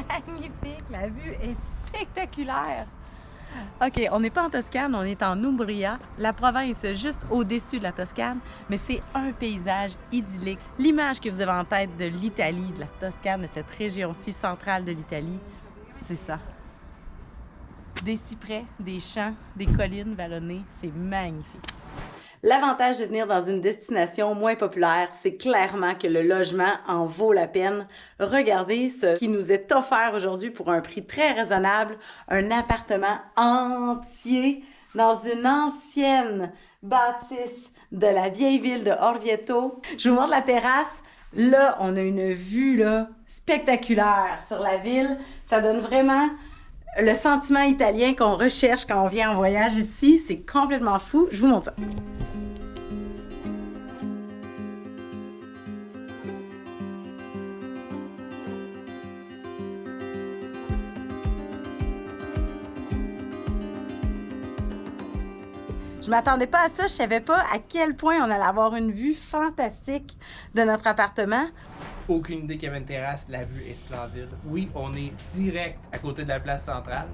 magnifique, la vue est spectaculaire. OK, on n'est pas en Toscane, on est en Umbria, la province juste au-dessus de la Toscane, mais c'est un paysage idyllique. L'image que vous avez en tête de l'Italie, de la Toscane, de cette région si centrale de l'Italie, c'est ça. Des cyprès, des champs, des collines vallonnées, c'est magnifique. L'avantage de venir dans une destination moins populaire, c'est clairement que le logement en vaut la peine. Regardez ce qui nous est offert aujourd'hui pour un prix très raisonnable. Un appartement entier dans une ancienne bâtisse de la vieille ville de Orvieto. Je vous montre la terrasse. Là, on a une vue là, spectaculaire sur la ville. Ça donne vraiment le sentiment italien qu'on recherche quand on vient en voyage ici. C'est complètement fou. Je vous montre ça. Je m'attendais pas à ça, je savais pas à quel point on allait avoir une vue fantastique de notre appartement. Aucune idée qu'il y avait une terrasse, la vue est splendide. Oui, on est direct à côté de la place centrale,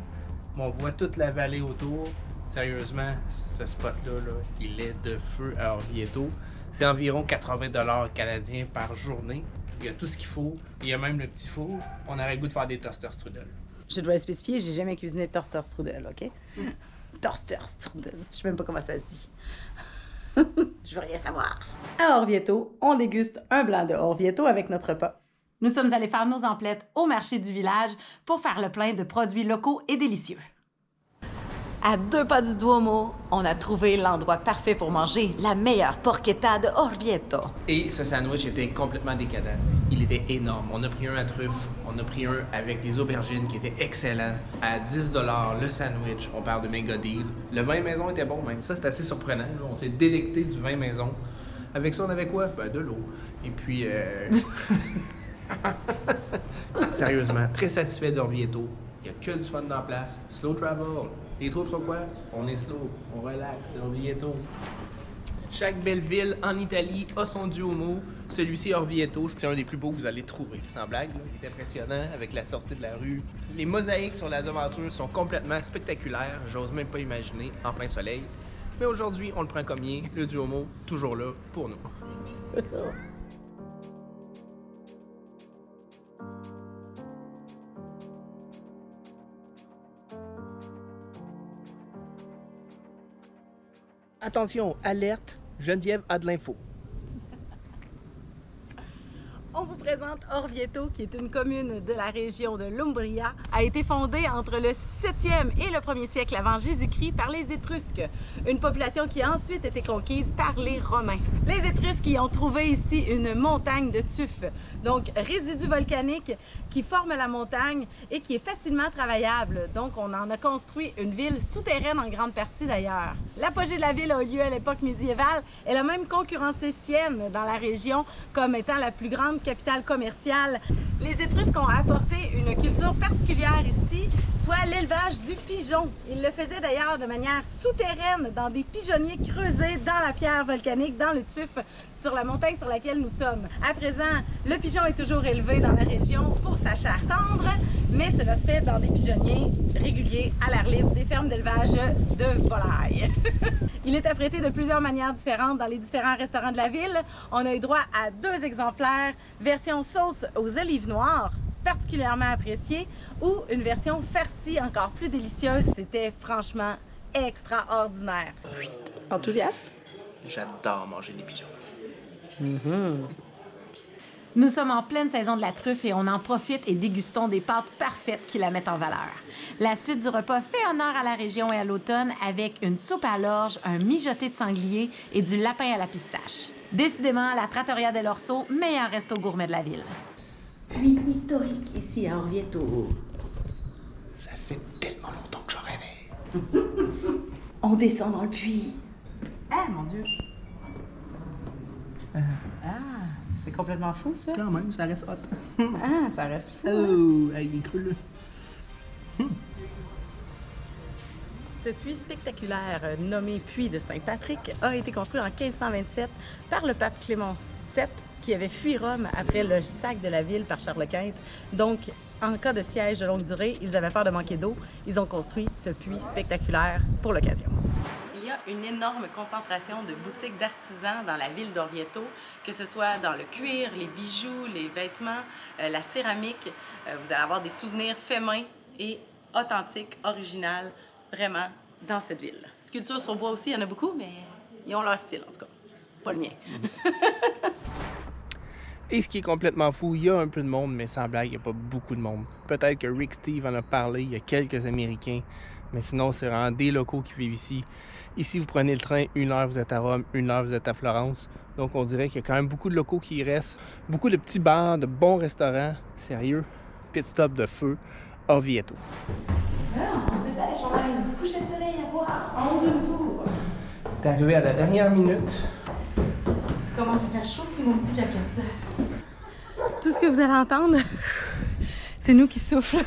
mais on voit toute la vallée autour. Sérieusement, ce spot-là, il est de feu à Orvieto. C'est environ 80 $ canadiens par journée. Il y a tout ce qu'il faut. Il y a même le petit four. On aurait le goût de faire des toasters strudel. Je dois le spécifier, j'ai jamais cuisiné de toaster strudel, OK? Toaster strudel, je sais même pas comment ça se dit. Je veux rien savoir. À Orvieto, on déguste un blanc de Orvieto avec notre repas. Nous sommes allés faire nos emplettes au marché du village pour faire le plein de produits locaux et délicieux. À 2 pas du Duomo, on a trouvé l'endroit parfait pour manger la meilleure porchetta de Orvieto. Et ce sandwich était complètement décadent. Il était énorme. On a pris un à truffe, on a pris un avec les aubergines qui était excellent. À 10 $ le sandwich, on parle de méga deal. Le vin maison était bon même. Ça, c'est assez surprenant. Là. On s'est délecté du vin maison. Avec ça, on avait quoi? Ben, de l'eau. Et puis, sérieusement, très satisfait d'Orvieto. Il n'y a que du fun dans la place. Slow travel. Les troupes sont quoi? On est slow, on relaxe, c'est Orvieto. Chaque belle ville en Italie a son Duomo. Celui-ci, Orvieto, c'est un des plus beaux que vous allez trouver. Sans blague, là, il est impressionnant avec la sortie de la rue. Les mosaïques sur la devanture sont complètement spectaculaires. J'ose même pas imaginer en plein soleil. Mais aujourd'hui, on le prend comme il est. Le Duomo, toujours là pour nous. Attention, alerte, Geneviève a de l'info. On vous présente Orvieto, qui est une commune de la région de l'Umbria, a été fondée entre le 7e et le 1er siècle avant Jésus-Christ par les Étrusques, une population qui a ensuite été conquise par les Romains. Les Étrusques y ont trouvé ici une montagne de tuf, donc résidu volcanique qui forme la montagne et qui est facilement travaillable. Donc on en a construit une ville souterraine en grande partie d'ailleurs. L'apogée de la ville a eu lieu à l'époque médiévale. Elle a même concurrencé Sienne dans la région comme étant la plus grande capitale commerciale. Les Étrusques ont apporté une culture particulière ici, soit l'élevage du pigeon. Ils le faisaient d'ailleurs de manière souterraine dans des pigeonniers creusés dans la pierre volcanique, dans le tuf, sur la montagne sur laquelle nous sommes. À présent, le pigeon est toujours élevé dans la région pour sa chair tendre, mais cela se fait dans des pigeonniers réguliers à l'air libre, des fermes d'élevage de volailles. Il est apprêté de plusieurs manières différentes dans les différents restaurants de la ville. On a eu droit à 2 exemplaires, version sauce aux olives noires, particulièrement appréciée, ou une version farcie encore plus délicieuse. C'était franchement extraordinaire. Enthousiaste? J'adore manger des pigeons. Nous sommes en pleine saison de la truffe et on en profite et dégustons des pâtes parfaites qui la mettent en valeur. La suite du repas fait honneur à la région et à l'automne avec une soupe à l'orge, un mijoté de sanglier et du lapin à la pistache. Décidément, la Trattoria dell'Orso, meilleur resto gourmet de la ville. Puits historique ici à Orvieto. Ça fait tellement longtemps que j'en rêvais. On descend dans le puits. Ah, mon Dieu! C'est complètement fou, ça. Quand même, ça reste hot. Ah, ça reste fou. Oh, il est cru, là. Ce puits spectaculaire, nommé Puits de Saint-Patrick, a été construit en 1527 par le pape Clément VII, qui avait fui Rome après le sac de la ville par Charles Quint. Donc, En cas de siège de longue durée, ils avaient peur de manquer d'eau. Ils ont construit ce puits spectaculaire pour l'occasion. Il y a une énorme concentration de boutiques d'artisans dans la ville d'Orvieto, que ce soit dans le cuir, les bijoux, les vêtements, la céramique. Vous allez avoir des souvenirs faits main et authentiques, originales, vraiment, dans cette ville. Sculptures sur bois aussi, il y en a beaucoup, mais ils ont leur style en tout cas. Pas le mien. Et ce qui est complètement fou, il y a un peu de monde, mais sans blague, il n'y a pas beaucoup de monde. Peut-être que Rick Steve en a parlé, il y a quelques Américains, mais sinon, c'est vraiment des locaux qui vivent ici. Ici, vous prenez le train, 1 heure, vous êtes à Rome, 1 heure, vous êtes à Florence. Donc, on dirait qu'il y a quand même beaucoup de locaux qui y restent. Beaucoup de petits bars, de bons restaurants. Sérieux, pit stop de feu, Orvieto. On se dépêche, on a un coucher de soleil à voir en haut d'un tour. T'es arrivé à la dernière minute. Commence à faire chaud sur mon petit jacket. Tout ce que vous allez entendre, c'est nous qui soufflons.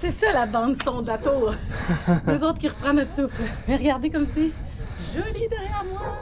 C'est ça la bande son de la tour. Nous autres qui reprennent notre souffle. Mais regardez comme c'est joli derrière moi.